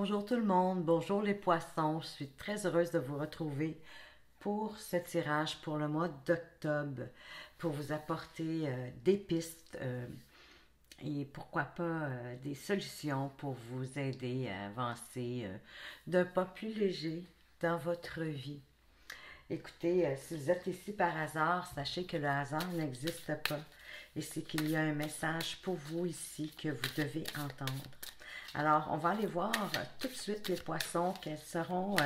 Bonjour tout le monde, bonjour les poissons. Je suis très heureuse de vous retrouver pour ce tirage pour le mois d'octobre, pour vous apporter des pistes et pourquoi pas des solutions pour vous aider à avancer d'un pas plus léger dans votre vie. Écoutez, si vous êtes ici par hasard, sachez que le hasard n'existe pas et c'est qu'il y a un message pour vous ici que vous devez entendre. Alors, on va aller voir tout de suite les poissons, quelles seront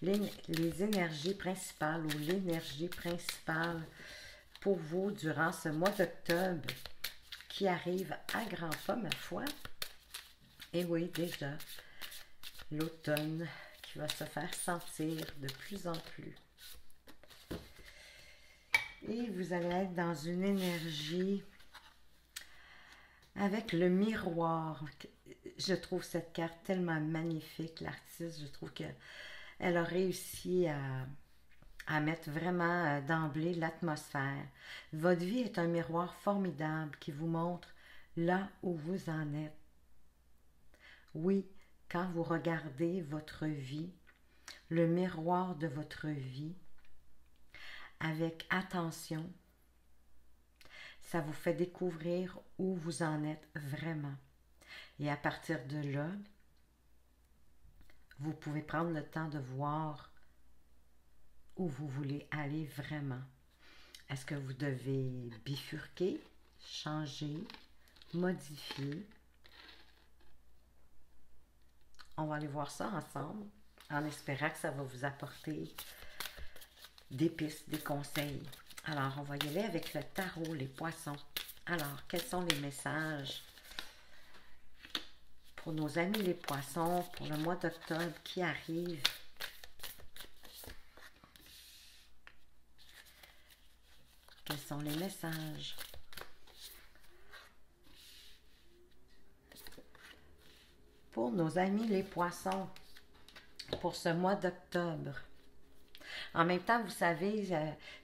les énergies principales ou l'énergie principale pour vous durant ce mois d'octobre qui arrive à grands pas, ma foi. Et oui, déjà, l'automne qui va se faire sentir de plus en plus. Et vous allez être dans une énergie avec le miroir. Je trouve cette carte tellement magnifique. L'artiste, je trouve qu'elle a réussi à mettre vraiment d'emblée l'atmosphère. Votre vie est un miroir formidable qui vous montre là où vous en êtes. Oui, quand vous regardez votre vie, le miroir de votre vie, avec attention, ça vous fait découvrir où vous en êtes vraiment. Et à partir de là, vous pouvez prendre le temps de voir où vous voulez aller vraiment. Est-ce que vous devez bifurquer, changer, modifier? On va aller voir ça ensemble en espérant que ça va vous apporter des pistes, des conseils. Alors, on va y aller avec le tarot, les poissons. Alors, quels sont les messages pour nos amis les poissons pour le mois d'octobre qui arrive? Quels sont les messages? Pour nos amis les poissons pour ce mois d'octobre. En même temps, vous savez,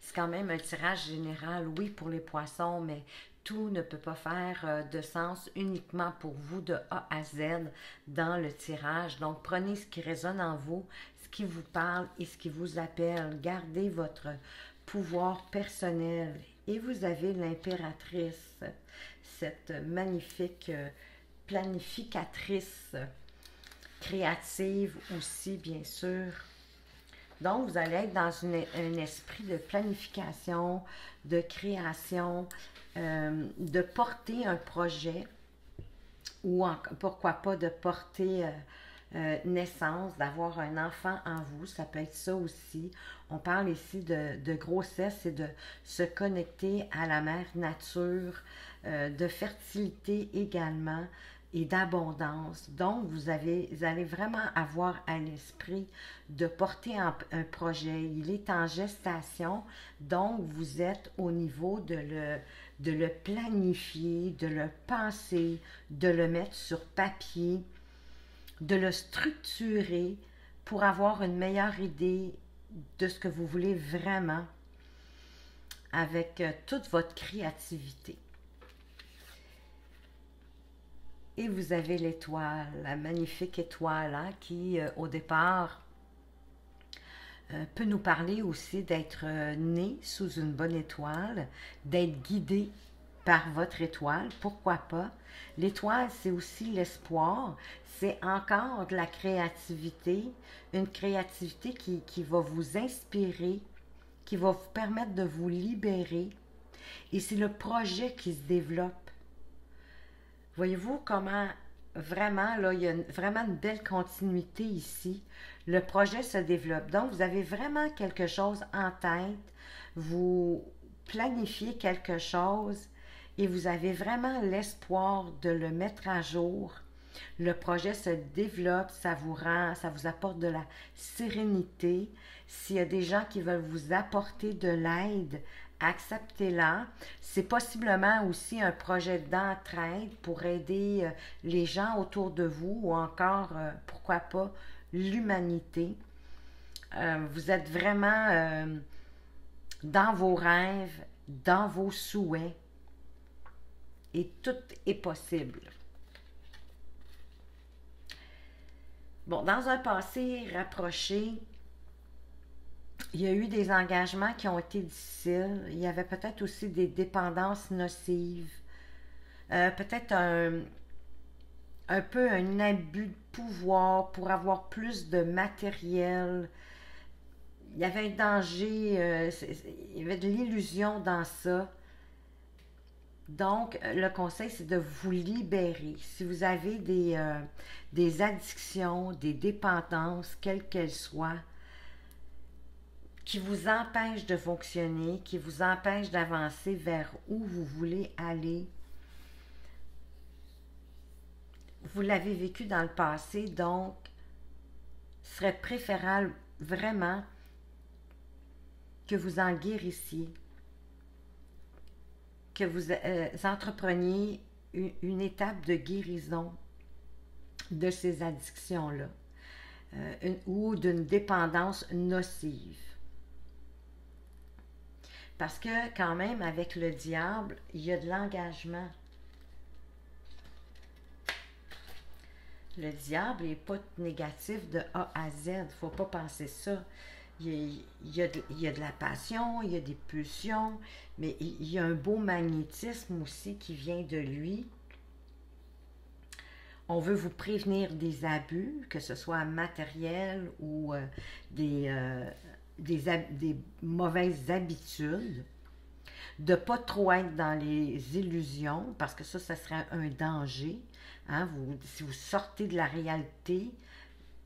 c'est quand même un tirage général, oui, pour les poissons, mais tout ne peut pas faire de sens uniquement pour vous de A à Z dans le tirage. Donc, prenez ce qui résonne en vous, ce qui vous parle et ce qui vous appelle. Gardez votre pouvoir personnel. Et vous avez l'impératrice, cette magnifique planificatrice, créative aussi, bien sûr. Donc, vous allez être dans un esprit de planification, de création, de porter un projet ou pourquoi pas de porter naissance, d'avoir un enfant en vous. Ça peut être ça aussi. On parle ici de grossesse et de se connecter à la mère nature, de fertilité également et d'abondance. Donc, vous allez vraiment avoir à l'esprit de porter un projet. Il est en gestation, donc vous êtes au niveau de le planifier, de le penser, de le mettre sur papier, de le structurer pour avoir une meilleure idée de ce que vous voulez vraiment avec toute votre créativité. Et vous avez l'étoile, la magnifique étoile hein, qui, au départ, peut nous parler aussi d'être né sous une bonne étoile, d'être guidé par votre étoile, pourquoi pas. L'étoile, c'est aussi l'espoir, c'est encore de la créativité, une créativité qui va vous inspirer, qui va vous permettre de vous libérer. Et c'est le projet qui se développe. Voyez-vous comment vraiment, là, il y a vraiment une belle continuité ici. Le projet se développe. Donc, vous avez vraiment quelque chose en tête. Vous planifiez quelque chose et vous avez vraiment l'espoir de le mettre à jour. Le projet se développe, ça vous apporte de la sérénité. S'il y a des gens qui veulent vous apporter de l'aide, acceptez-la. C'est possiblement aussi un projet d'entraide pour aider les gens autour de vous ou encore, pourquoi pas, l'humanité. Vous êtes vraiment dans vos rêves, dans vos souhaits et tout est possible. Bon, dans un passé rapproché, il y a eu des engagements qui ont été difficiles. Il y avait peut-être aussi des dépendances nocives. Peut-être un peu un abus de pouvoir pour avoir plus de matériel. Il y avait un danger, il y avait de l'illusion dans ça. Donc, le conseil, c'est de vous libérer. Si vous avez des addictions, des dépendances, quelles qu'elles soient, qui vous empêchent de fonctionner, qui vous empêchent d'avancer vers où vous voulez aller, vous l'avez vécu dans le passé, donc, ce serait préférable vraiment que vous en guérissiez, que vous entrepreniez une étape de guérison de ces addictions-là ou d'une dépendance nocive. Parce que quand même, avec le diable, il y a de l'engagement. Le diable n'est pas négatif de A à Z. Il ne faut pas penser ça. Il y a de la passion, il y a des pulsions, mais il y a un beau magnétisme aussi qui vient de lui. On veut vous prévenir des abus, que ce soit matériel ou des mauvaises habitudes, de ne pas trop être dans les illusions, parce que ça serait un danger. Hein? Si vous sortez de la réalité,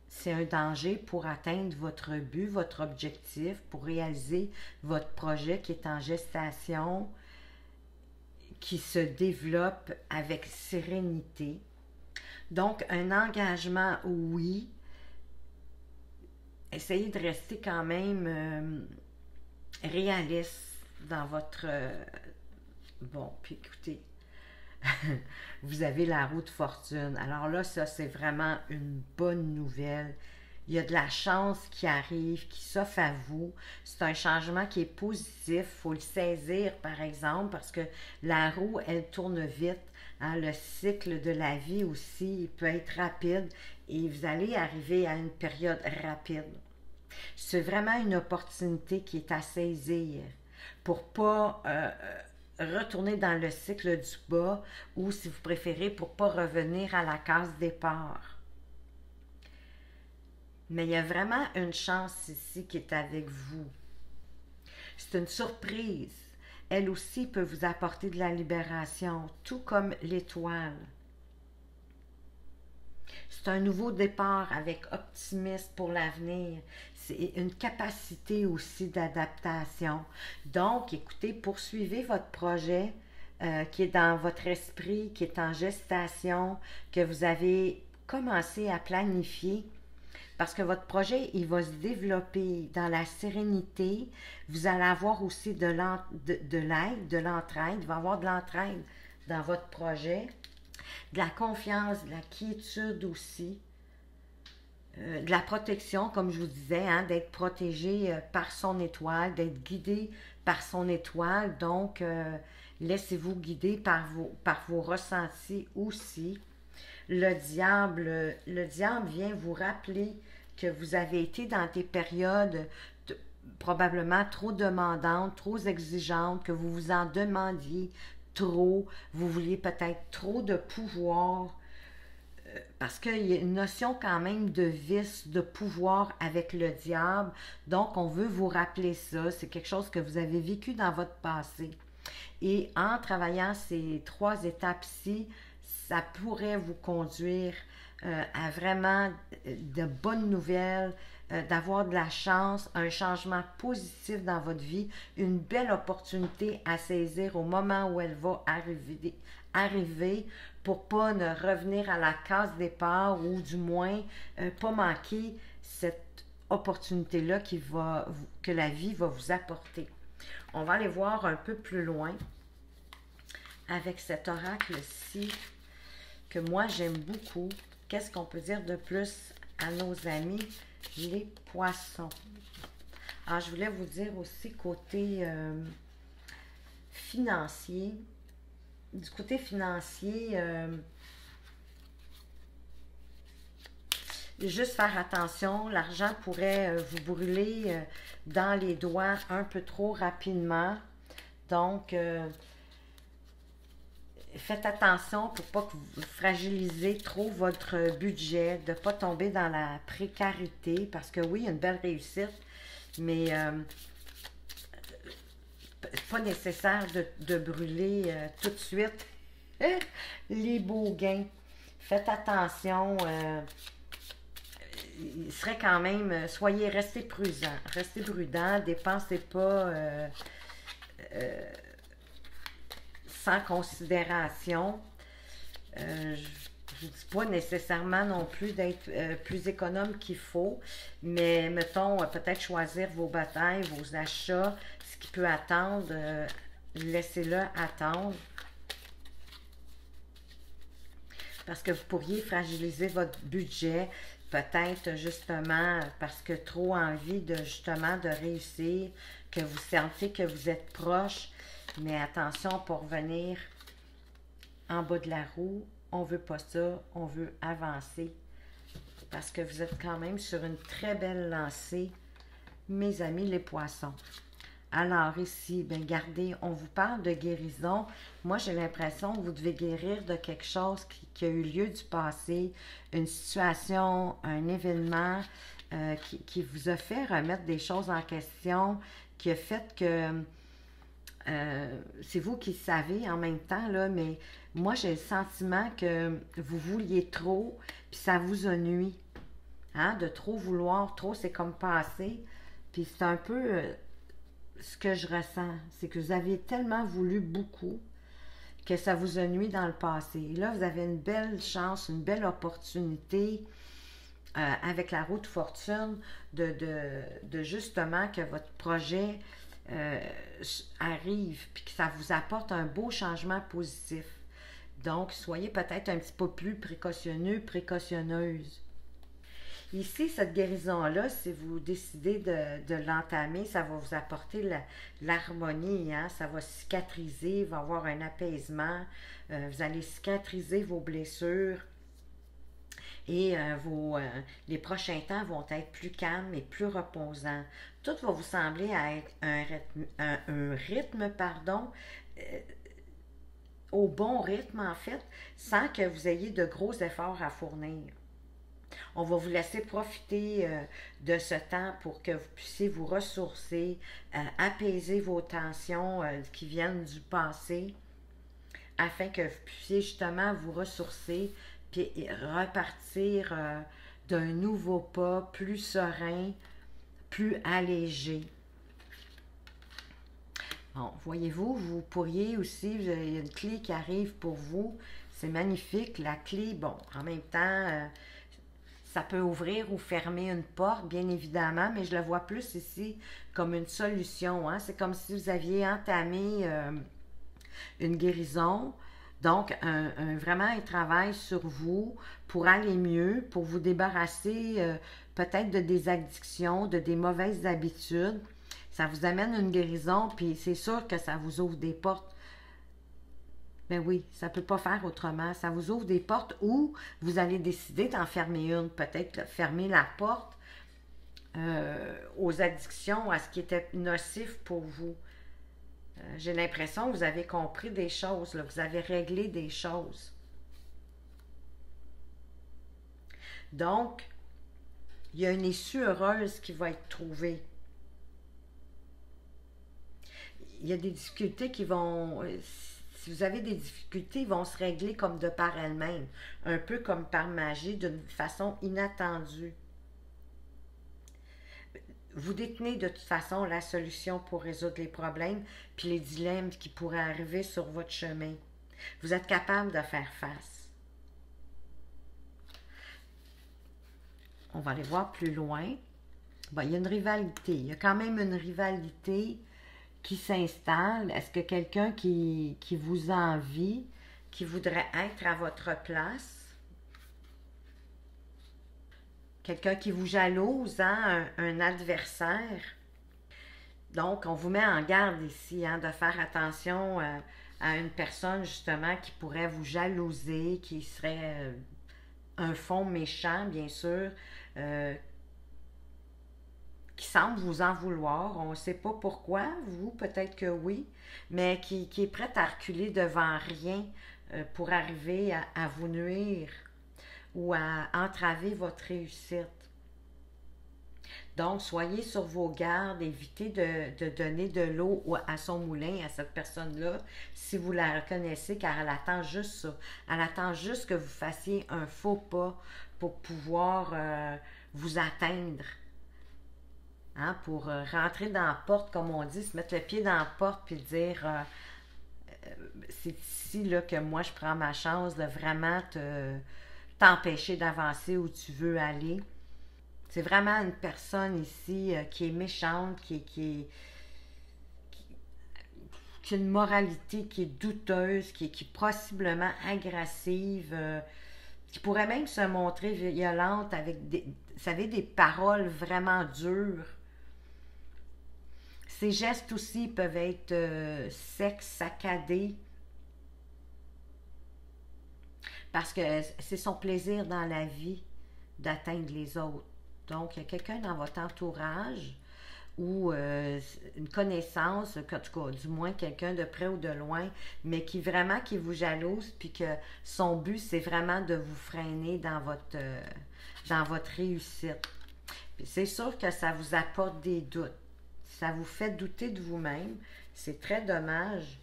c'est un danger pour atteindre votre but, votre objectif, pour réaliser votre projet qui est en gestation, qui se développe avec sérénité. Donc, un engagement, oui. Essayez de rester quand même réaliste dans votre... bon, puis écoutez, vous avez la roue de fortune. Alors là, ça, c'est vraiment une bonne nouvelle. Il y a de la chance qui arrive, qui s'offre à vous. C'est un changement qui est positif. Il faut le saisir, par exemple, parce que la roue, elle tourne vite. Hein, le cycle de la vie aussi, il peut être rapide et vous allez arriver à une période rapide. C'est vraiment une opportunité qui est à saisir pour pas retourner dans le cycle du bas ou, si vous préférez, pour pas revenir à la case départ. Mais il y a vraiment une chance ici qui est avec vous. C'est une surprise. Elle aussi peut vous apporter de la libération, tout comme l'étoile. C'est un nouveau départ avec optimisme pour l'avenir. C'est une capacité aussi d'adaptation. Donc, écoutez, poursuivez votre projet qui est dans votre esprit, qui est en gestation, que vous avez commencé à planifier. Parce que votre projet, il va se développer dans la sérénité. Vous allez avoir aussi de l'aide, de l'entraide. Il va y avoir de l'entraide dans votre projet. De la confiance, de la quiétude aussi. De la protection, comme je vous disais, hein, d'être protégé par son étoile, d'être guidé par son étoile. Donc, laissez-vous guider par vos ressentis aussi. Le diable vient vous rappeler que vous avez été dans des périodes probablement trop demandantes, trop exigeantes, que vous vous en demandiez trop, vous vouliez peut-être trop de pouvoir, parce qu'il y a une notion quand même de vice, de pouvoir avec le diable. Donc, on veut vous rappeler ça. C'est quelque chose que vous avez vécu dans votre passé. Et en travaillant ces 3 étapes-ci, ça pourrait vous conduire à vraiment de bonnes nouvelles, d'avoir de la chance, un changement positif dans votre vie, une belle opportunité à saisir au moment où elle va arriver pour pas ne revenir à la case départ ou du moins pas manquer cette opportunité-là que la vie va vous apporter. On va aller voir un peu plus loin avec cet oracle-ci que moi j'aime beaucoup. Qu'est-ce qu'on peut dire de plus à nos amis les poissons? Alors, je voulais vous dire aussi côté financier. Du côté financier, juste faire attention, l'argent pourrait vous brûler dans les doigts un peu trop rapidement. Donc, faites attention pour ne pas que vous fragilisez trop votre budget, de ne pas tomber dans la précarité, parce que oui, il y a une belle réussite, mais pas nécessaire de brûler tout de suite les beaux gains. Faites attention, il serait quand même, restez prudent, dépensez pas sans considération. Je ne dis pas nécessairement non plus d'être plus économe qu'il faut, mais mettons, peut-être choisir vos batailles, vos achats, ce qui peut attendre, laissez-le attendre. Parce que vous pourriez fragiliser votre budget, peut-être justement parce que trop envie de justement de réussir, que vous sentez que vous êtes proche, mais attention pour revenir en bas de la roue, on veut pas ça, on veut avancer parce que vous êtes quand même sur une très belle lancée, mes amis les poissons. Alors ici, bien regardez, on vous parle de guérison. Moi, j'ai l'impression que vous devez guérir de quelque chose qui a eu lieu du passé, une situation, un événement qui vous a fait remettre des choses en question, qui a fait que c'est vous qui savez en même temps, là, mais moi, j'ai le sentiment que vous vouliez trop, puis ça vous a nui. Hein? De trop vouloir, trop, c'est comme passer. Puis c'est un peu ce que je ressens, c'est que vous avez tellement voulu beaucoup que ça vous a nui dans le passé. Et là, vous avez une belle chance, une belle opportunité avec la roue de fortune de justement que votre projet arrive puis que ça vous apporte un beau changement positif. Donc, soyez peut-être un petit peu plus précautionneux, précautionneuse. Ici, cette guérison-là, si vous décidez de l'entamer, ça va vous apporter l'harmonie, hein? Ça va cicatriser, va avoir un apaisement, vous allez cicatriser vos blessures et les prochains temps vont être plus calmes et plus reposants. Tout va vous sembler à être un rythme, pardon, au bon rythme en fait, sans que vous ayez de gros efforts à fournir. On va vous laisser profiter de ce temps pour que vous puissiez vous ressourcer, apaiser vos tensions qui viennent du passé, afin que vous puissiez justement vous ressourcer puis repartir d'un nouveau pas plus serein, plus allégé. Bon, voyez-vous, vous pourriez aussi, il y a une clé qui arrive pour vous, c'est magnifique, la clé, bon, en même temps, ça peut ouvrir ou fermer une porte, bien évidemment, mais je le vois plus ici comme une solution. Hein? C'est comme si vous aviez entamé une guérison, donc vraiment un travail sur vous pour aller mieux, pour vous débarrasser peut-être de des addictions, de des mauvaises habitudes. Ça vous amène une guérison, puis c'est sûr que ça vous ouvre des portes. Ben oui, ça ne peut pas faire autrement. Ça vous ouvre des portes où vous allez décider d'en fermer une. Peut-être fermer la porte aux addictions, à ce qui était nocif pour vous. J'ai l'impression que vous avez compris des choses, là, vous avez réglé des choses. Donc, il y a une issue heureuse qui va être trouvée. Il y a des difficultés qui vont... Si vous avez des difficultés, ils vont se régler comme de par elles-mêmes, un peu comme par magie, d'une façon inattendue. Vous détenez de toute façon la solution pour résoudre les problèmes puis les dilemmes qui pourraient arriver sur votre chemin. Vous êtes capable de faire face. On va aller voir plus loin. Bon, il y a une rivalité. Il y a quand même une rivalité qui s'installe. Est-ce que quelqu'un qui vous envie, qui voudrait être à votre place? Quelqu'un qui vous jalouse, hein? Un adversaire. Donc, on vous met en garde ici, hein, de faire attention à une personne justement qui pourrait vous jalouser, qui serait un fond méchant, bien sûr, qui semble vous en vouloir. On ne sait pas pourquoi, vous, peut-être que oui, mais qui est prête à reculer devant rien pour arriver à vous nuire ou à entraver votre réussite. Donc, soyez sur vos gardes, évitez de donner de l'eau à son moulin, à cette personne-là, si vous la reconnaissez, car elle attend juste ça. Elle attend juste que vous fassiez un faux pas pour pouvoir vous atteindre. Hein, pour rentrer dans la porte, comme on dit, se mettre le pied dans la porte puis dire c'est ici là, que moi je prends ma chance de vraiment t'empêcher d'avancer où tu veux aller. C'est vraiment une personne ici qui est méchante, qui a une moralité qui est douteuse, qui est possiblement agressive, qui pourrait même se montrer violente avec vous savez, des paroles vraiment dures. Ses gestes aussi peuvent être secs, saccadés, parce que c'est son plaisir dans la vie d'atteindre les autres. Donc, il y a quelqu'un dans votre entourage ou une connaissance, en tout cas, du moins quelqu'un de près ou de loin, mais qui vous jalouse, puis que son but, c'est vraiment de vous freiner dans votre réussite. Puis c'est sûr que ça vous apporte des doutes. Ça vous fait douter de vous-même. C'est très dommage.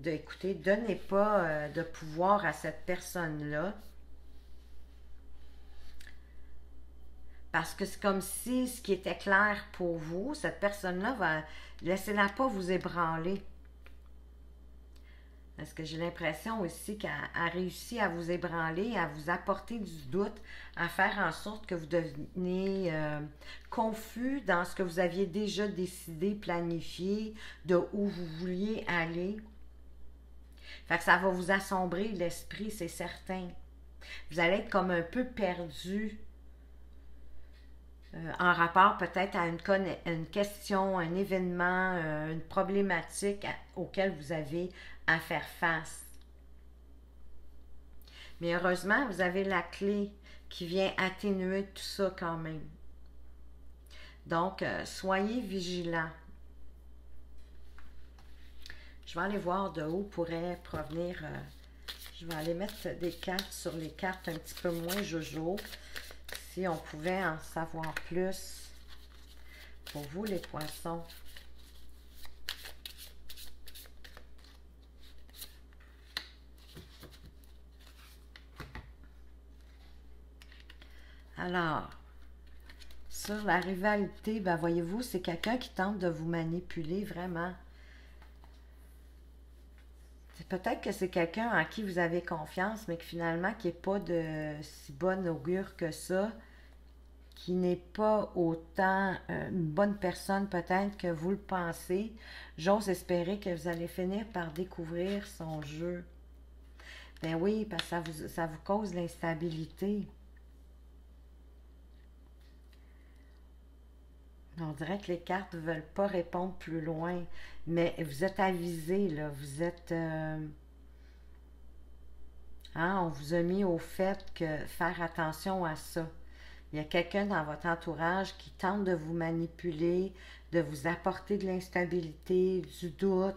Écoutez, donnez pas de pouvoir à cette personne-là. Parce que c'est comme si ce qui était clair pour vous, cette personne-là laissez-la pas vous ébranler. Parce que j'ai l'impression aussi qu'elle a réussi à vous ébranler, à vous apporter du doute, à faire en sorte que vous deveniez confus dans ce que vous aviez déjà décidé, planifié, de où vous vouliez aller. Fait que ça va vous assombrer l'esprit, c'est certain. Vous allez être comme un peu perdu en rapport peut-être à une question, un événement, une problématique auquel vous avez à faire face. Mais heureusement, vous avez la clé qui vient atténuer tout ça quand même. Donc, soyez vigilants. Je vais aller voir de où pourrait provenir. Je vais aller mettre des cartes sur les cartes un petit peu moins jojo. Si on pouvait en savoir plus pour vous, les poissons. Alors, sur la rivalité, ben voyez-vous, c'est quelqu'un qui tente de vous manipuler vraiment. Peut-être que c'est quelqu'un en qui vous avez confiance, mais que finalement, qui n'est pas de si bonne augure que ça, qui n'est pas autant une bonne personne peut-être que vous le pensez. J'ose espérer que vous allez finir par découvrir son jeu. Ben oui, parce que ça vous cause l'instabilité. On dirait que les cartes ne veulent pas répondre plus loin, mais vous êtes avisé, là, vous êtes... on vous a mis au fait que faire attention à ça. Il y a quelqu'un dans votre entourage qui tente de vous manipuler, de vous apporter de l'instabilité, du doute,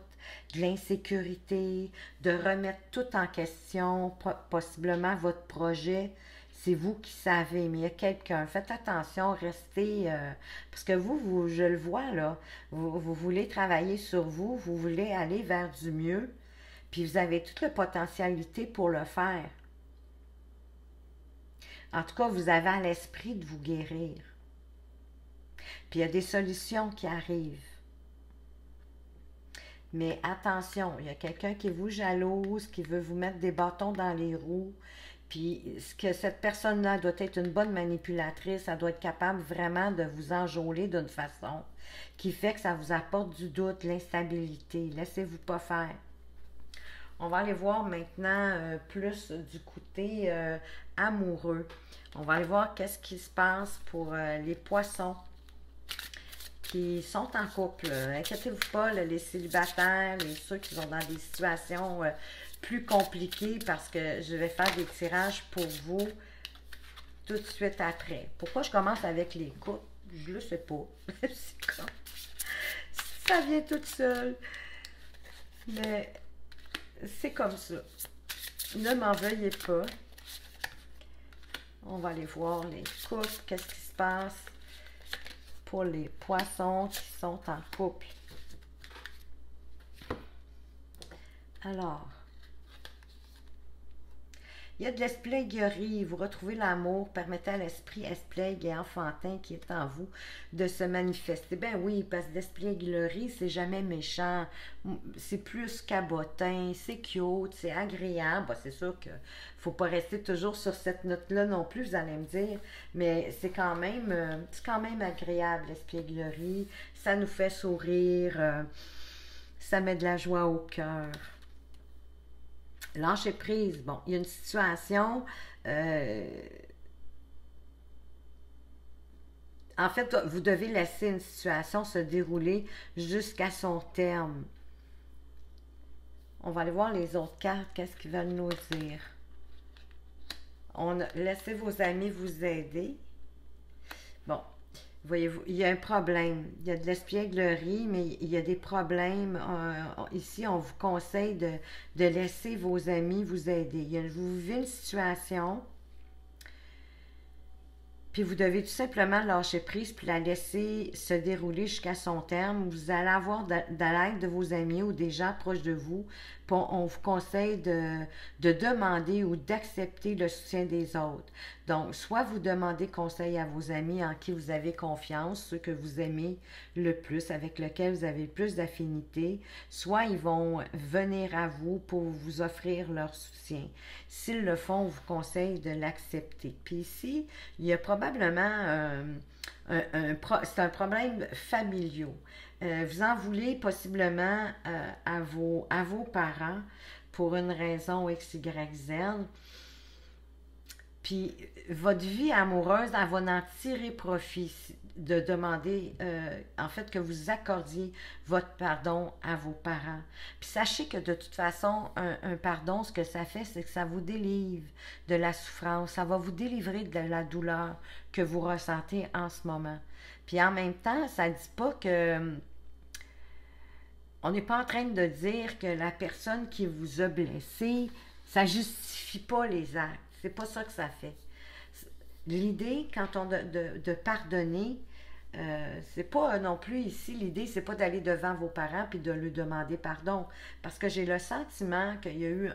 de l'insécurité, de remettre tout en question, possiblement votre projet. C'est vous qui savez, mais il y a quelqu'un. Faites attention, restez... parce que vous, je le vois, là, vous voulez travailler sur vous, vous voulez aller vers du mieux, puis vous avez toute la potentialité pour le faire. En tout cas, vous avez à l'esprit de vous guérir. Puis il y a des solutions qui arrivent. Mais attention, il y a quelqu'un qui vous jalouse, qui veut vous mettre des bâtons dans les roues. Puis ce que cette personne-là doit être une bonne manipulatrice, elle doit être capable vraiment de vous enjôler d'une façon qui fait que ça vous apporte du doute, l'instabilité. Laissez-vous pas faire. On va aller voir maintenant plus du côté amoureux. On va aller voir qu'est-ce qui se passe pour les poissons qui sont en couple. Inquiétez-vous pas, là, les célibataires, les ceux qui sont dans des situations plus compliquées, parce que je vais faire des tirages pour vous tout de suite après. Pourquoi je commence avec les couples? Je le sais pas. C'est comme... Ça vient tout seul. Mais c'est comme ça. Ne m'en veuillez pas. On va aller voir les couples. Qu'est-ce qui se passe pour les poissons qui sont en couple? Alors, il y a de l'espièglerie. Vous retrouvez l'amour. Permettez à l'esprit espiègle et enfantin qui est en vous de se manifester. Ben oui, parce que l'espièglerie, c'est jamais méchant. C'est plus cabotin, c'est cute, c'est agréable. Bon, c'est sûr que faut pas rester toujours sur cette note-là non plus, vous allez me dire. Mais c'est quand même agréable, l'espièglerie. Ça nous fait sourire. Ça met de la joie au cœur. Lâcher prise. Bon, il y a une situation. En fait, vous devez laisser une situation se dérouler jusqu'à son terme. On va aller voir les autres cartes. Qu'est-ce qu'ils veulent nous dire? Laissez vos amis vous aider. Bon, voyez-vous, il y a un problème. Il y a de l'espièglerie, mais il y a des problèmes. Ici, on vous conseille de laisser vos amis vous aider. Vous vivez une situation, puis vous devez tout simplement lâcher prise, puis la laisser se dérouler jusqu'à son terme. Vous allez avoir de l'aide de vos amis ou des gens proches de vous. On vous conseille de demander ou d'accepter le soutien des autres. Donc, soit vous demandez conseil à vos amis en qui vous avez confiance, ceux que vous aimez le plus, avec lesquels vous avez le plus d'affinité, soit ils vont venir à vous pour vous offrir leur soutien. S'ils le font, on vous conseille de l'accepter. Puis ici, il y a probablement c'est un problème familial. Vous en voulez possiblement à vos parents pour une raison X, Y, Z. Puis votre vie amoureuse, elle va en tirer profit de demander, en fait, que vous accordiez votre pardon à vos parents. Puis sachez que de toute façon, un pardon, ce que ça fait, c'est que ça vous délivre de la souffrance, ça va vous délivrer de la douleur que vous ressentez en ce moment. Puis en même temps, ça ne dit pas que... On n'est pas en train de dire que la personne qui vous a blessé, ça justifie pas les actes. C'est pas ça que ça fait. L'idée, quand on de pardonner, c'est pas non plus ici, l'idée, c'est pas d'aller devant vos parents puis de leur demander pardon. Parce que j'ai le sentiment qu'il y a eu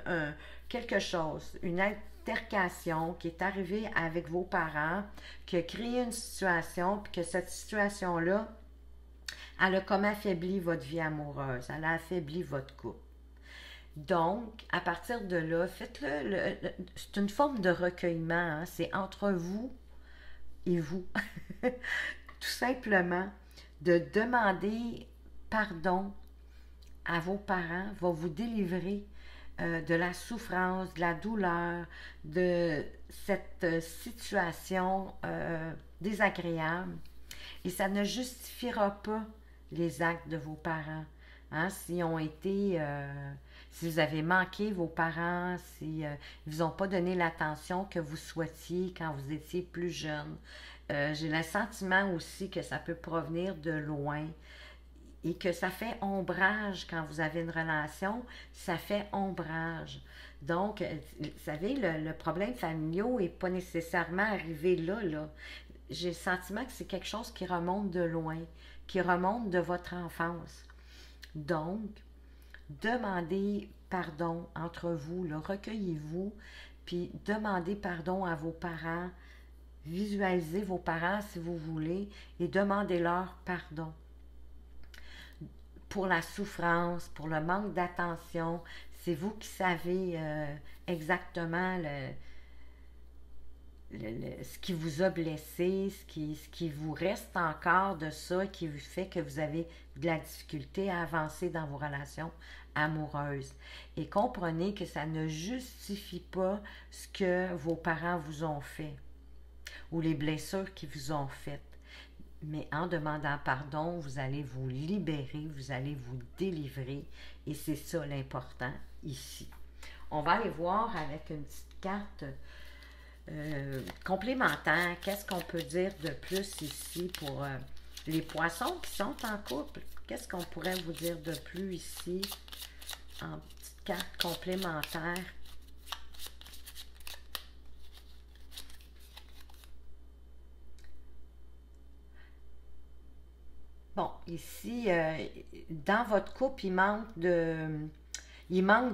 quelque chose, une altercation qui est arrivée avec vos parents, qui a créé une situation, puis que cette situation-là, elle a comme affaibli votre vie amoureuse, elle a affaibli votre couple. Donc, à partir de là, faites-le. C'est une forme de recueillement, hein, c'est entre vous et vous. Tout simplement, de demander pardon à vos parents va vous délivrer de la souffrance, de la douleur, de cette situation désagréable. Et ça ne justifiera pas les actes de vos parents. Hein, si vous avez manqué vos parents, si ils ne vous ont pas donné l'attention que vous souhaitiez quand vous étiez plus jeune. J'ai le sentiment aussi que ça peut provenir de loin et que ça fait ombrage quand vous avez une relation, ça fait ombrage. Donc, vous savez, le problème familial n'est pas nécessairement arrivé là. J'ai le sentiment que c'est quelque chose qui remonte de loin, qui remonte de votre enfance. Donc, demandez pardon entre vous, recueillez-vous, puis demandez pardon à vos parents, visualisez vos parents si vous voulez, et demandez-leur pardon pour la souffrance, pour le manque d'attention. C'est vous qui savez exactement ce qui vous a blessé, ce qui vous reste encore de ça, qui vous fait que vous avez de la difficulté à avancer dans vos relations amoureuses. Et comprenez que ça ne justifie pas ce que vos parents vous ont fait ou les blessures qu'ils vous ont faites. Mais en demandant pardon, vous allez vous libérer, vous allez vous délivrer. Et c'est ça l'important ici. On va aller voir avec une petite carte complémentaire. Qu'est-ce qu'on peut dire de plus ici pour les poissons qui sont en couple? Qu'est-ce qu'on pourrait vous dire de plus ici en petite carte complémentaire? Bon, ici, dans votre couple, il manque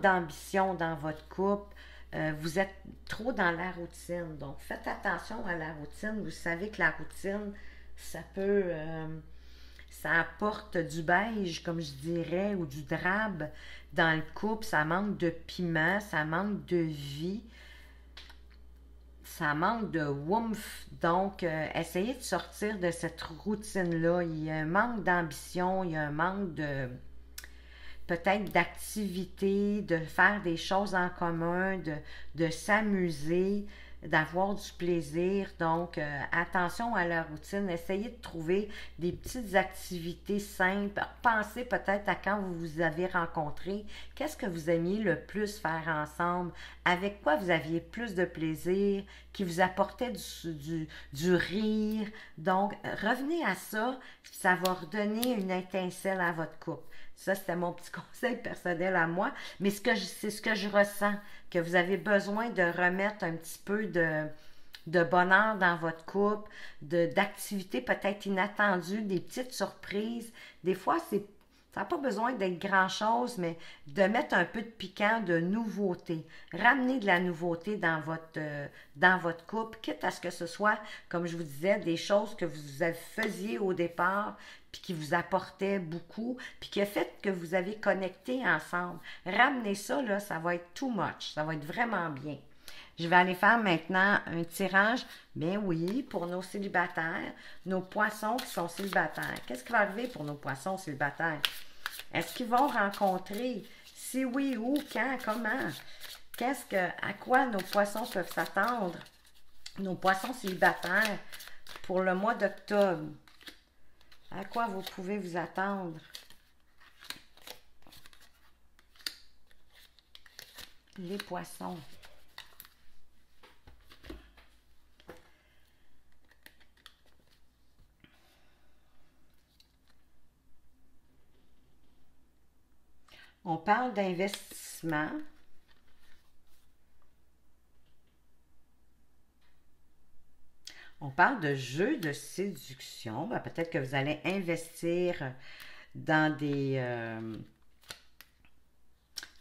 d'ambition dans votre couple. Vous êtes trop dans la routine. Donc, faites attention à la routine. Vous savez que la routine, ça peut, ça apporte du beige, comme je dirais, ou du drabe dans le couple. Ça manque de piment, ça manque de vie, ça manque de woomph. Donc, essayez de sortir de cette routine-là. Il y a un manque d'ambition, il y a un manque de peut-être d'activité, de faire des choses en commun, de s'amuser, d'avoir du plaisir. Donc, attention à la routine. Essayez de trouver des petites activités simples. Pensez peut-être à quand vous vous avez rencontré. Qu'est-ce que vous aimiez le plus faire ensemble? Avec quoi vous aviez plus de plaisir? Qui vous apportait du rire? Donc, revenez à ça. Ça va redonner une étincelle à votre couple. Ça, c'était mon petit conseil personnel à moi. Mais c'est ce que je ressens, que vous avez besoin de remettre un petit peu de bonheur dans votre couple, d'activités peut-être inattendues, des petites surprises. Des fois, ça n'a pas besoin d'être grand-chose, mais de mettre un peu de piquant, de nouveauté. Ramener de la nouveauté dans votre couple, quitte à ce que ce soit, comme je vous disais, des choses que vous faisiez au départ, puis qui vous apportaient beaucoup, puis qui a fait que vous avez connecté ensemble. Ramenez ça, là, ça va être too much. Ça va être vraiment bien. Je vais aller faire maintenant un tirage, bien oui, pour nos célibataires, nos poissons qui sont célibataires. Qu'est-ce qui va arriver pour nos poissons célibataires? Est-ce qu'ils vont rencontrer? Si oui, où, quand, comment? À quoi nos poissons peuvent s'attendre? Nos poissons célibataires pour le mois d'octobre. À quoi vous pouvez vous attendre? Les poissons. On parle d'investissement. On parle de jeux de séduction. Ben, peut-être que vous allez investir dans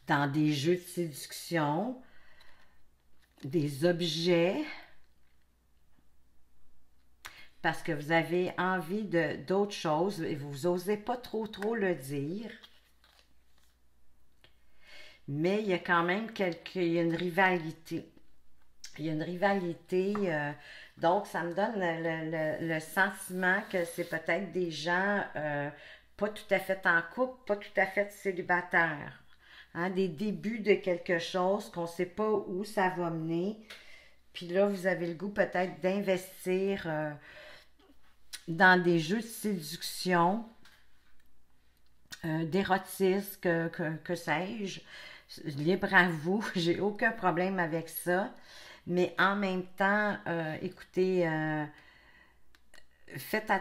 dans des jeux de séduction, des objets, parce que vous avez envie d'autres choses et vous n'osez pas trop le dire. Mais il y a quand même il y a une rivalité. Il y a une rivalité, donc ça me donne le sentiment que c'est peut-être des gens pas tout à fait en couple, pas tout à fait célibataires. Hein, des débuts de quelque chose qu'on ne sait pas où ça va mener. Puis là, vous avez le goût peut-être d'investir dans des jeux de séduction, d'érotisme, que sais-je. Libre à vous, j'ai aucun problème avec ça. Mais en même temps, écoutez, faites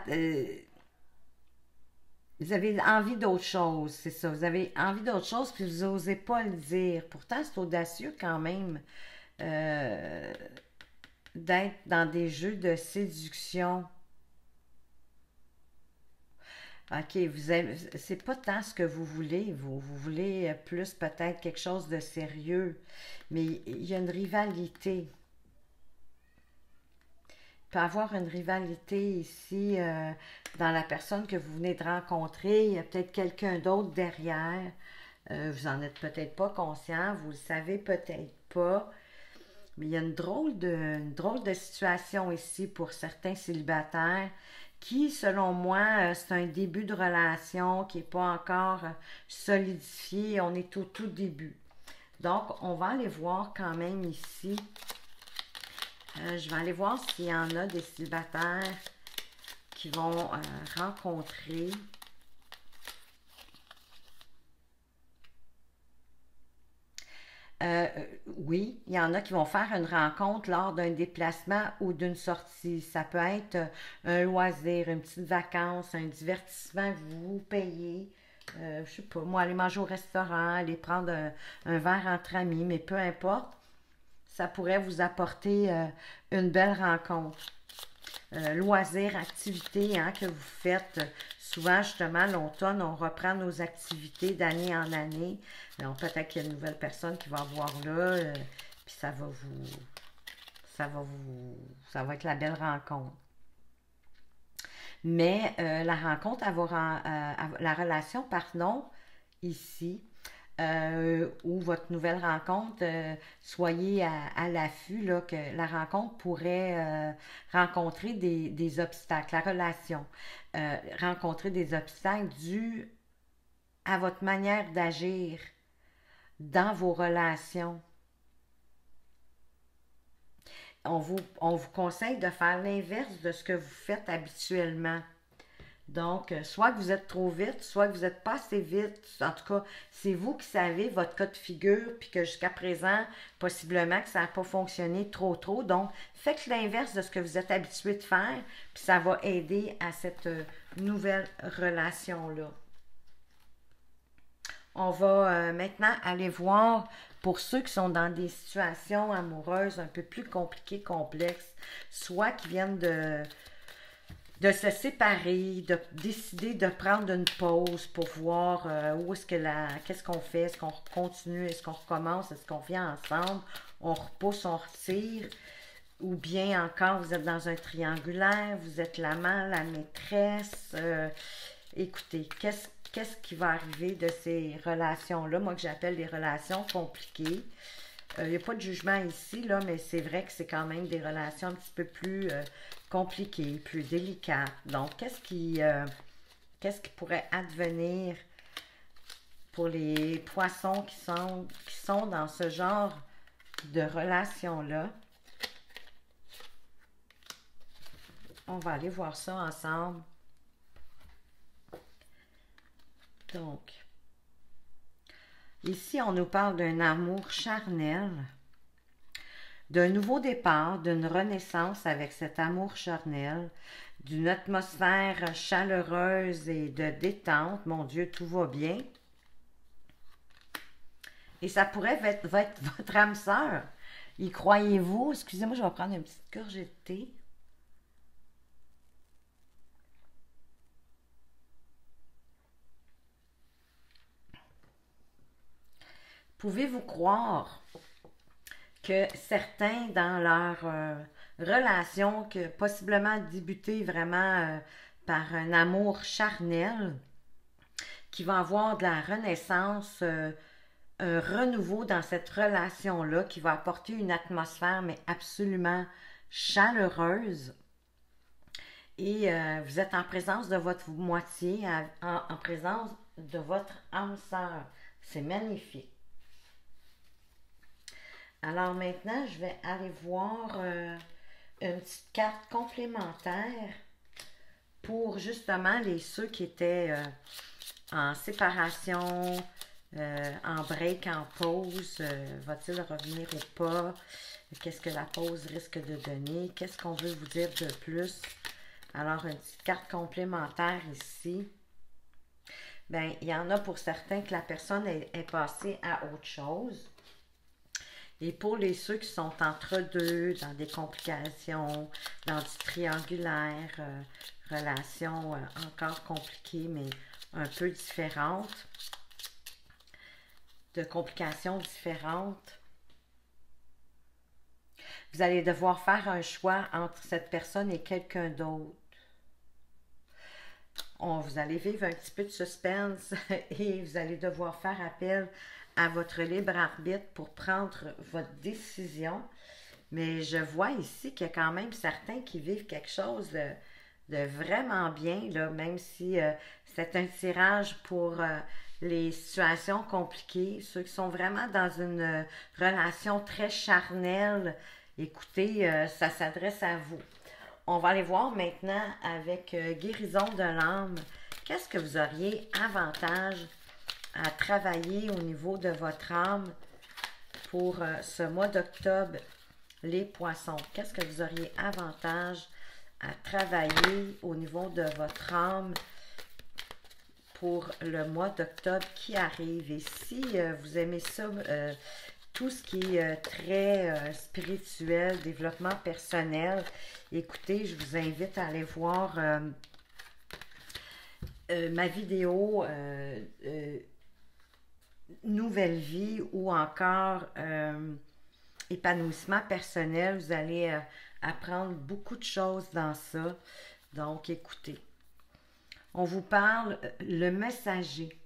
vous avez envie d'autre chose, c'est ça. Vous avez envie d'autre chose, puis vous n'osez pas le dire. Pourtant, c'est audacieux quand même euh, d'être dans des jeux de séduction. OK, c'est pas tant ce que vous voulez. Vous voulez plus peut-être quelque chose de sérieux. Mais il y a une rivalité. Il peut y avoir une rivalité ici dans la personne que vous venez de rencontrer. Il y a peut-être quelqu'un d'autre derrière. Vous en êtes peut-être pas conscient, vous le savez peut-être pas. Mais il y a une drôle de situation ici pour certains célibataires qui, selon moi, c'est un début de relation qui n'est pas encore solidifié. On est au tout début. Donc, on va aller voir quand même ici. Je vais aller voir s'il y en a des célibataires qui vont rencontrer oui, il y en a qui vont faire une rencontre lors d'un déplacement ou d'une sortie. Ça peut être un loisir, une petite vacance, un divertissement que vous payez. Je sais pas, moi, aller manger au restaurant, aller prendre un verre entre amis, mais peu importe, ça pourrait vous apporter une belle rencontre. Loisirs, activités que vous faites. Souvent, justement, l'automne, on reprend nos activités d'année en année. Donc, peut-être qu'il y a une nouvelle personne qui va voir là, puis ça va être la belle rencontre. Mais la rencontre, la relation, pardon, ici, ou votre nouvelle rencontre, soyez à l'affût, là, que la rencontre pourrait rencontrer des obstacles, la relation, rencontrer des obstacles dus à votre manière d'agir dans vos relations. On vous conseille de faire l'inverse de ce que vous faites habituellement. Donc, soit que vous êtes trop vite, soit que vous n'êtes pas assez vite. En tout cas, c'est vous qui savez votre cas de figure, puis que jusqu'à présent, possiblement que ça n'a pas fonctionné trop. Donc, faites l'inverse de ce que vous êtes habitué de faire, puis ça va aider à cette nouvelle relation-là. On va maintenant aller voir pour ceux qui sont dans des situations amoureuses un peu plus compliquées, complexes, soit qui viennent de se séparer, de décider de prendre une pause pour voir où est-ce que qu'est-ce qu'on fait, est-ce qu'on continue, est-ce qu'on recommence, est-ce qu'on vient ensemble, on repousse, on retire, ou bien encore vous êtes dans un triangulaire, vous êtes l'amant, la maîtresse. Écoutez, qu'est-ce qui va arriver de ces relations-là, moi que j'appelle les relations compliquées. Il n'y a pas de jugement ici, là, mais c'est vrai que c'est quand même des relations un petit peu plus compliquées, plus délicates. Donc, qu'est-ce qui pourrait advenir pour les poissons qui sont dans ce genre de relation-là? On va aller voir ça ensemble. Donc, ici, on nous parle d'un amour charnel, d'un nouveau départ, d'une renaissance avec cet amour charnel, d'une atmosphère chaleureuse et de détente. Mon Dieu, tout va bien. Et ça pourrait être votre âme sœur. Y croyez-vous? Excusez-moi, je vais prendre une petite gorgée de thé. Pouvez-vous croire que certains, dans leur relation, que possiblement débuté vraiment par un amour charnel, qui va avoir de la renaissance, un renouveau dans cette relation-là, qui va apporter une atmosphère, mais absolument chaleureuse. Et vous êtes en présence de votre moitié, en présence de votre âme sœur. C'est magnifique. Alors maintenant, je vais aller voir une petite carte complémentaire pour justement ceux qui étaient en séparation, en break, en pause. Va-t-il revenir ou pas? Qu'est-ce que la pause risque de donner? Qu'est-ce qu'on veut vous dire de plus? Alors, une petite carte complémentaire ici. Bien, il y en a pour certains que la personne est passée à autre chose. Et pour ceux qui sont entre deux, dans des complications, dans du triangulaire, relations encore compliquées, mais un peu différentes, de complications différentes, vous allez devoir faire un choix entre cette personne et quelqu'un d'autre. Vous allez vivre un petit peu de suspense et vous allez devoir faire appel à votre libre arbitre pour prendre votre décision. Mais je vois ici qu'il y a quand même certains qui vivent quelque chose de vraiment bien, là, même si c'est un tirage pour les situations compliquées. Ceux qui sont vraiment dans une relation très charnelle, écoutez, ça s'adresse à vous. on va aller voir maintenant avec guérison de l'âme. Qu'est-ce que vous auriez avantage à travailler au niveau de votre âme pour ce mois d'octobre, les poissons? Qu'est-ce que vous auriez avantage à travailler au niveau de votre âme pour le mois d'octobre qui arrive? Et si vous aimez ça, tout ce qui est très spirituel, développement personnel, écoutez, je vous invite à aller voir ma vidéo Nouvelle vie ou encore épanouissement personnel. Vous allez apprendre beaucoup de choses dans ça. Donc, écoutez. On vous parle le messager.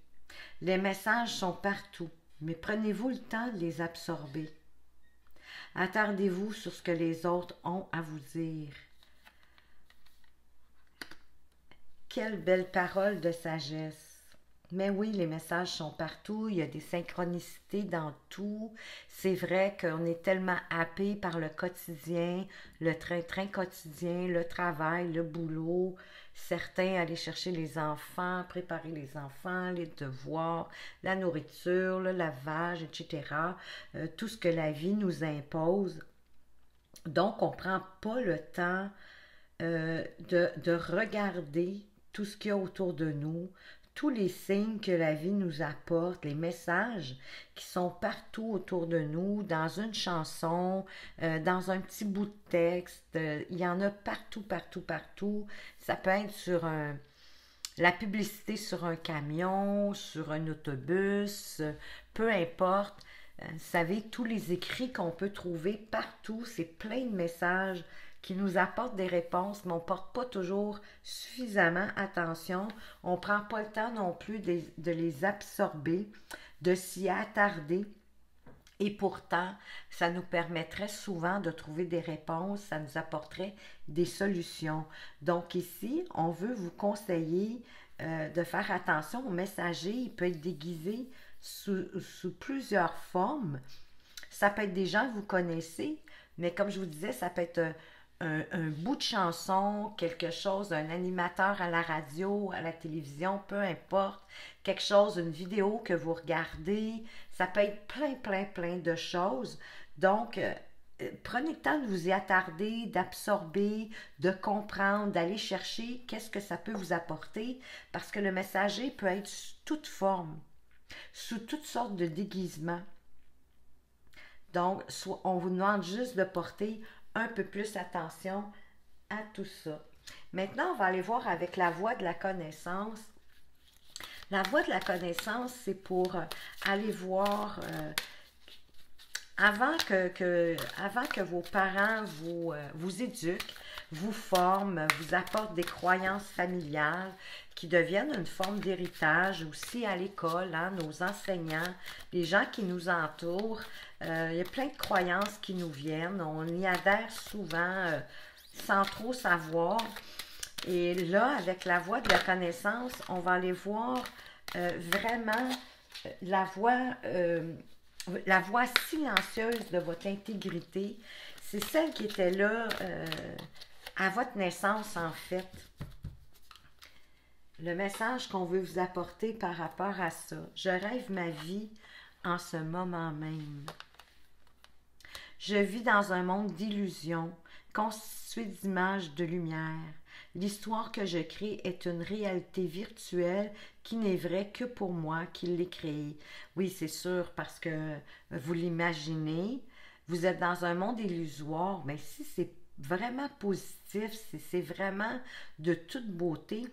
Les messages sont partout, mais prenez-vous le temps de les absorber. Attardez-vous sur ce que les autres ont à vous dire. Quelle belle parole de sagesse. Mais oui, les messages sont partout, il y a des synchronicités dans tout. C'est vrai qu'on est tellement happé par le quotidien, le train-train quotidien, le travail, le boulot. Certains aller chercher les enfants, préparer les enfants, les devoirs, la nourriture, le lavage, etc. Tout ce que la vie nous impose. Donc, on ne prend pas le temps de regarder tout ce qu'il y a autour de nous, tous les signes que la vie nous apporte, les messages qui sont partout autour de nous, dans une chanson, dans un petit bout de texte, il y en a partout, partout, partout. Ça peut être sur la publicité sur un camion, sur un autobus, peu importe. Vous savez, tous les écrits qu'on peut trouver partout, c'est plein de messages qui nous apportent des réponses, mais on ne porte pas toujours suffisamment attention. On ne prend pas le temps non plus de les absorber, de s'y attarder. Et pourtant, ça nous permettrait souvent de trouver des réponses, ça nous apporterait des solutions. Donc ici, on veut vous conseiller de faire attention au messager. Il peut être déguisé sous plusieurs formes. Ça peut être des gens que vous connaissez, mais comme je vous disais, ça peut être un bout de chanson, quelque chose, un animateur à la radio, à la télévision, peu importe, quelque chose, une vidéo que vous regardez, ça peut être plein de choses. Donc, prenez le temps de vous y attarder, d'absorber, de comprendre, d'aller chercher qu'est-ce que ça peut vous apporter, parce que le messager peut être sous toute forme, sous toutes sortes de déguisements. Donc, on vous demande juste de porter un peu plus attention à tout ça. Maintenant, on va aller voir avec la voie de la connaissance. La voie de la connaissance, c'est pour aller voir avant que vos parents vous éduquent, vous forment, vous apportent des croyances familiales qui deviennent une forme d'héritage aussi à l'école, hein, nos enseignants, les gens qui nous entourent. Il y a plein de croyances qui nous viennent. On y adhère souvent sans trop savoir. Et là, avec la voie de la connaissance, on va aller voir vraiment la voix silencieuse de votre intégrité. C'est celle qui était là à votre naissance, en fait. Le message qu'on veut vous apporter par rapport à ça. Je rêve ma vie en ce moment même. Je vis dans un monde d'illusions, constitué d'images de lumière. L'histoire que je crée est une réalité virtuelle qui n'est vraie que pour moi qui l'ai créée. Oui, c'est sûr, parce que vous l'imaginez, vous êtes dans un monde illusoire, mais si c'est vraiment positif, si c'est vraiment de toute beauté,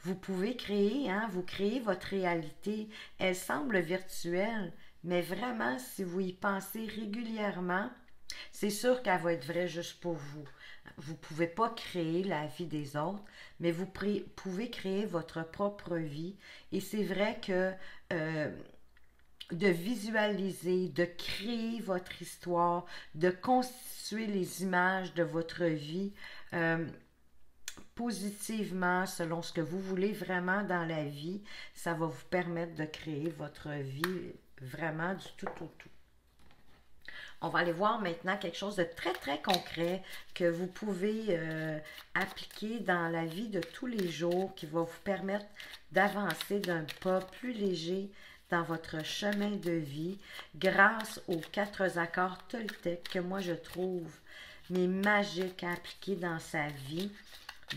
vous pouvez créer, hein, vous créez votre réalité. Elle semble virtuelle, mais vraiment, si vous y pensez régulièrement, c'est sûr qu'elle va être vraie juste pour vous. Vous ne pouvez pas créer la vie des autres, mais vous pouvez créer votre propre vie. Et c'est vrai que de visualiser, de créer votre histoire, de constituer les images de votre vie positivement, selon ce que vous voulez vraiment dans la vie, ça va vous permettre de créer votre vie vraiment du tout au tout. On va aller voir maintenant quelque chose de très, très concret que vous pouvez appliquer dans la vie de tous les jours qui va vous permettre d'avancer d'un pas plus léger dans votre chemin de vie grâce aux 4 accords Toltec que moi je trouve mais magiques à appliquer dans sa vie.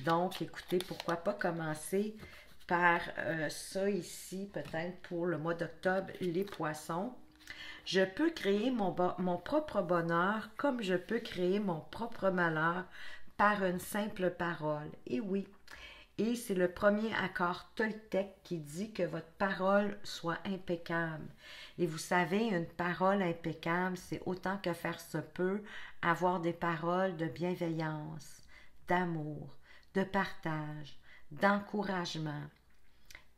Donc, écoutez, pourquoi pas commencer par ça ici, peut-être pour le mois d'octobre, les poissons. Je peux créer mon propre bonheur comme je peux créer mon propre malheur par une simple parole. Et oui, et c'est le premier accord Toltec qui dit que votre parole soit impeccable. Et vous savez, une parole impeccable, c'est autant que faire se peut avoir des paroles de bienveillance, d'amour, de partage, d'encouragement.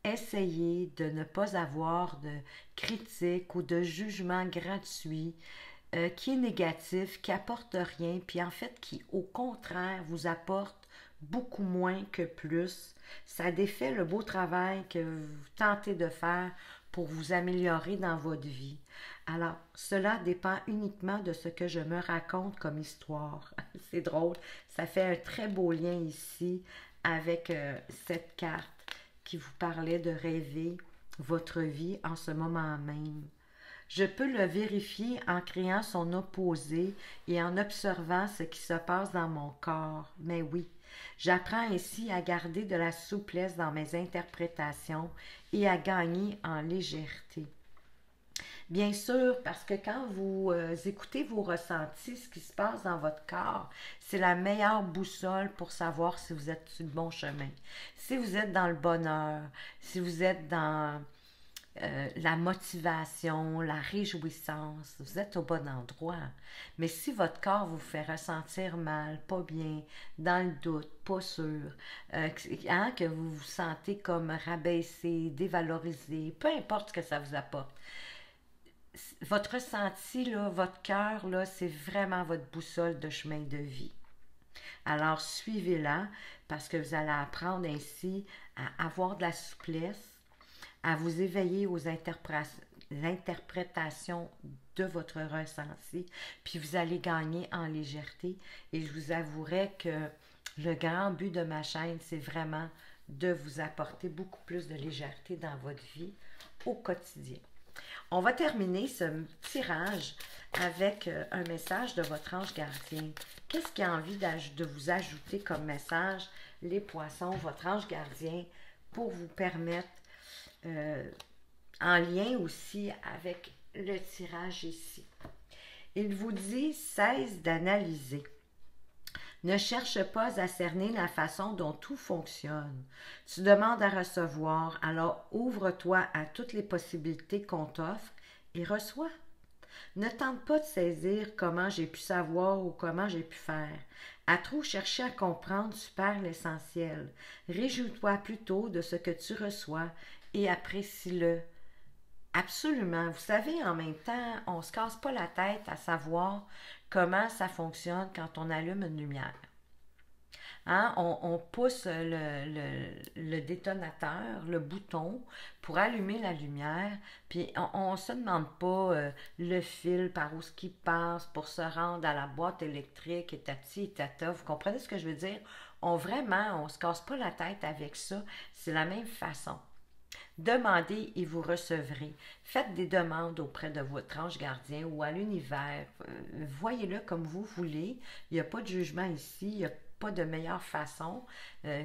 Essayez de ne pas avoir de critiques ou de jugements gratuits qui est négatif, qui apporte rien, puis en fait qui au contraire vous apporte beaucoup moins que plus. Ça défait le beau travail que vous tentez de faire pour vous améliorer dans votre vie. Alors, cela dépend uniquement de ce que je me raconte comme histoire. C'est drôle, ça fait un très beau lien ici avec cette carte qui vous parlait de rêver votre vie en ce moment même. Je peux le vérifier en créant son opposé et en observant ce qui se passe dans mon corps. Mais oui, j'apprends ainsi à garder de la souplesse dans mes interprétations et à gagner en légèreté. Bien sûr, parce que quand vous écoutez vos ressentis, ce qui se passe dans votre corps, c'est la meilleure boussole pour savoir si vous êtes sur le bon chemin. Si vous êtes dans le bonheur, si vous êtes dans la motivation, la réjouissance, vous êtes au bon endroit. Mais si votre corps vous fait ressentir mal, pas bien, dans le doute, pas sûr, que vous vous sentez comme rabaissé, dévalorisé, peu importe ce que ça vous apporte, votre ressenti, là, votre cœur, là, c'est vraiment votre boussole de chemin de vie. Alors, suivez-la parce que vous allez apprendre ainsi à avoir de la souplesse, à vous éveiller aux l'interprétation de votre ressenti, puis vous allez gagner en légèreté. Et je vous avouerai que le grand but de ma chaîne, c'est vraiment de vous apporter beaucoup plus de légèreté dans votre vie au quotidien. On va terminer ce tirage avec un message de votre ange gardien. Qu'est-ce qu'il a envie de vous ajouter comme message, les poissons, votre ange gardien, pour vous permettre, en lien aussi avec le tirage ici. Il vous dit, cesse d'analyser. Ne cherche pas à cerner la façon dont tout fonctionne. Tu demandes à recevoir, alors ouvre-toi à toutes les possibilités qu'on t'offre et reçois. Ne tente pas de saisir comment j'ai pu savoir ou comment j'ai pu faire. À trop chercher à comprendre, tu perds l'essentiel. Réjouis-toi plutôt de ce que tu reçois et apprécie-le. Absolument. Vous savez, en même temps, on ne se casse pas la tête à savoir comment ça fonctionne quand on allume une lumière. Hein? On pousse le détonateur, le bouton, pour allumer la lumière, puis on ne se demande pas le fil par où ce qui passe pour se rendre à la boîte électrique, et tati et tata. Vous comprenez ce que je veux dire? On ne se casse pas la tête avec ça. C'est la même façon. Demandez et vous recevrez. Faites des demandes auprès de votre ange gardien ou à l'univers. Voyez-le comme vous voulez. Il n'y a pas de jugement ici. Il n'y a pas de meilleure façon.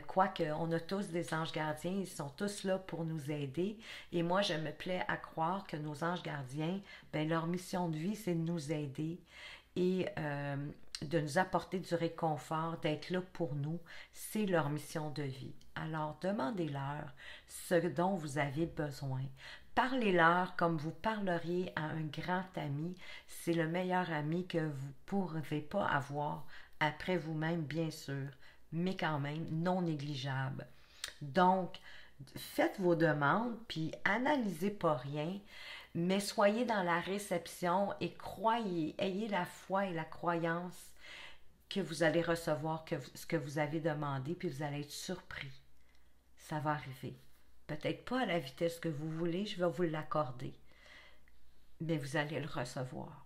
Quoique, on a tous des anges gardiens. Ils sont tous là pour nous aider. Et moi, je me plais à croire que nos anges gardiens, ben, leur mission de vie, c'est de nous aider et de nous apporter du réconfort, d'être là pour nous. C'est leur mission de vie. Alors, demandez-leur ce dont vous avez besoin. Parlez-leur comme vous parleriez à un grand ami. C'est le meilleur ami que vous ne pourrez pas avoir après vous-même, bien sûr, mais quand même non négligeable. Donc, faites vos demandes, puis analysez pas rien, mais soyez dans la réception et croyez, ayez la foi et la croyance que vous allez recevoir ce que vous avez demandé, puis vous allez être surpris. Ça va arriver. Peut-être pas à la vitesse que vous voulez, je vais vous l'accorder, mais vous allez le recevoir.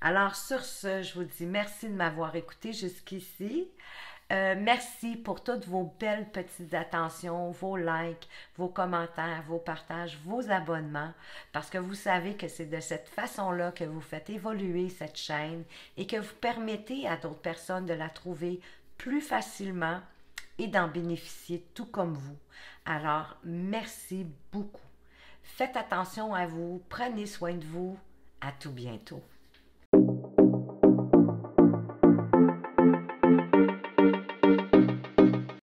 Alors, sur ce, je vous dis merci de m'avoir écouté jusqu'ici. Merci pour toutes vos belles petites attentions, vos likes, vos commentaires, vos partages, vos abonnements, parce que vous savez que c'est de cette façon-là que vous faites évoluer cette chaîne et que vous permettez à d'autres personnes de la trouver plus facilement et d'en bénéficier tout comme vous. Alors, merci beaucoup. Faites attention à vous, prenez soin de vous. À tout bientôt.